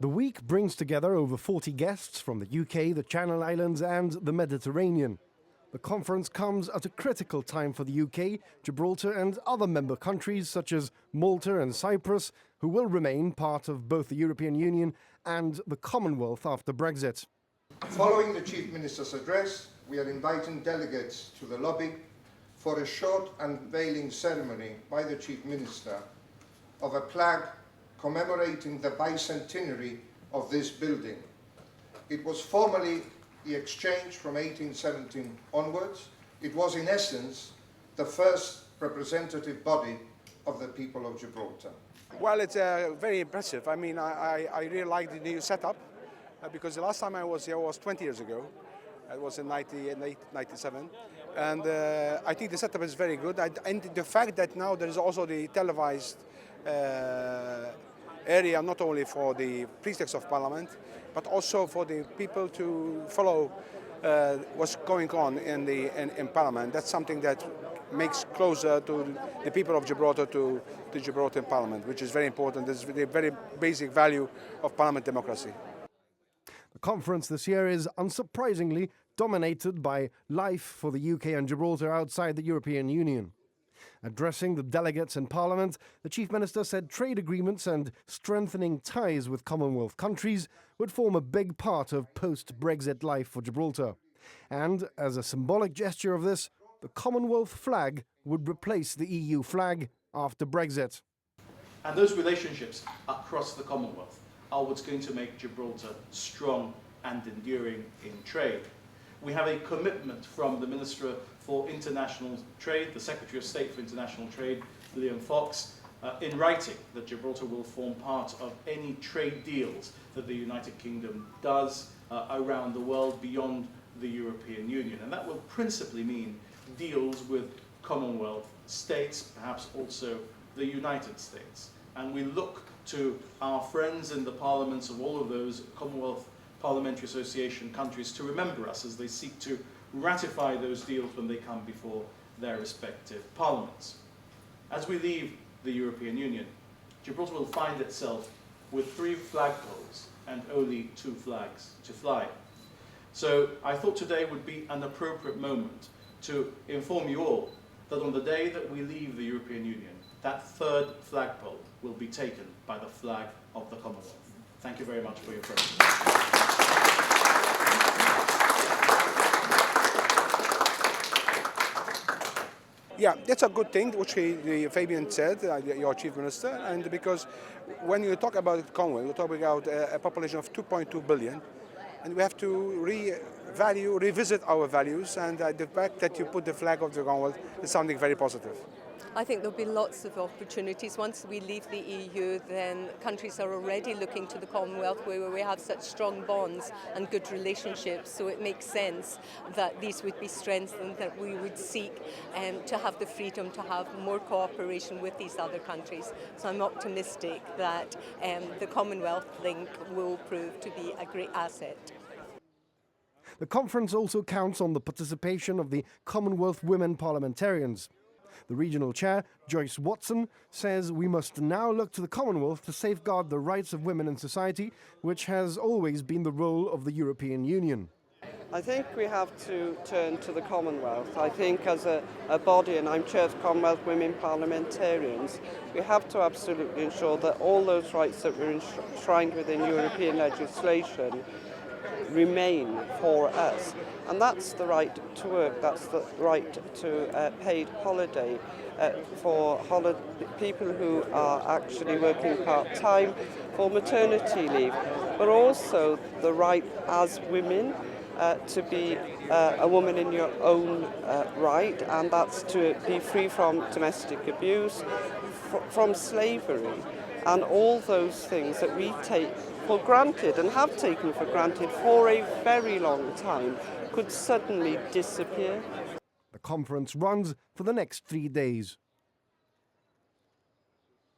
The week brings together over 40 guests from the UK, the Channel Islands and the Mediterranean. The conference comes at a critical time for the UK, Gibraltar and other member countries such as Malta and Cyprus, who will remain part of both the European Union and the Commonwealth after Brexit. Following the Chief Minister's address, we are inviting delegates to the lobby for a short unveiling ceremony by the Chief Minister of a plaque commemorating the bicentenary of this building. It was formerly the exchange from 1817 onwards. It was in essence the first representative body of the people of Gibraltar. Well, it's very impressive. I mean, I really like the new setup because the last time I was here was 20 years ago. It was in 1997. And I think the setup is very good. And the fact that now there is also the televised area, not only for the precincts of Parliament, but also for the people to follow what's going on in Parliament. That's something that makes closer to the people of Gibraltar to the Gibraltar Parliament, which is very important. This is the very basic value of Parliament democracy. The conference this year is unsurprisingly dominated by life for the UK and Gibraltar outside the European Union. Addressing the delegates in Parliament, the Chief Minister said trade agreements and strengthening ties with Commonwealth countries would form a big part of post-Brexit life for Gibraltar. And as a symbolic gesture of this, the Commonwealth flag would replace the EU flag after Brexit. And those relationships across the Commonwealth are what's going to make Gibraltar strong and enduring in trade. We have a commitment from the Minister for International Trade, the Secretary of State for International Trade, Liam Fox, in writing that Gibraltar will form part of any trade deals that the United Kingdom does around the world beyond the European Union. And that will principally mean deals with Commonwealth states, perhaps also the United States. And we look to our friends in the parliaments of all of those Commonwealth Parliamentary Association countries to remember us as they seek to ratify those deals when they come before their respective parliaments. As we leave the European Union, Gibraltar will find itself with 3 flagpoles and only 2 flags to fly. So I thought today would be an appropriate moment to inform you all that on the day that we leave the European Union, that 3rd flagpole will be taken by the flag of the Commonwealth. Thank you very much for your presence. Yeah, that's a good thing, which Fabian said, your Chief Minister, and because when you talk about Commonwealth, you're talking about a population of 2.2 billion, and we have to revisit our values, and the fact that you put the flag of the Commonwealth is something very positive. I think there'll be lots of opportunities. Once we leave the EU, then countries are already looking to the Commonwealth where we have such strong bonds and good relationships. So it makes sense that these would be strengthened, that we would seek to have the freedom to have more cooperation with these other countries. So I'm optimistic that the Commonwealth link will prove to be a great asset. The conference also counts on the participation of the Commonwealth women parliamentarians. The regional chair, Joyce says we must now look to the Commonwealth to safeguard the rights of women in society, which has always been the role of the European Union. I think we have to turn to the Commonwealth. I think as a body, and I'm chair of Commonwealth Women Parliamentarians, we have to absolutely ensure that all those rights that were enshrined within European legislation remain for us. And that's the right to work, that's the right to paid holiday for people who are actually working part-time, for maternity leave, but also the right as women to be a woman in your own right, and that's to be free from domestic abuse, from slavery, and all those things that we take for granted and have taken for granted for a very long time could suddenly disappear. The conference runs for the next 3 days.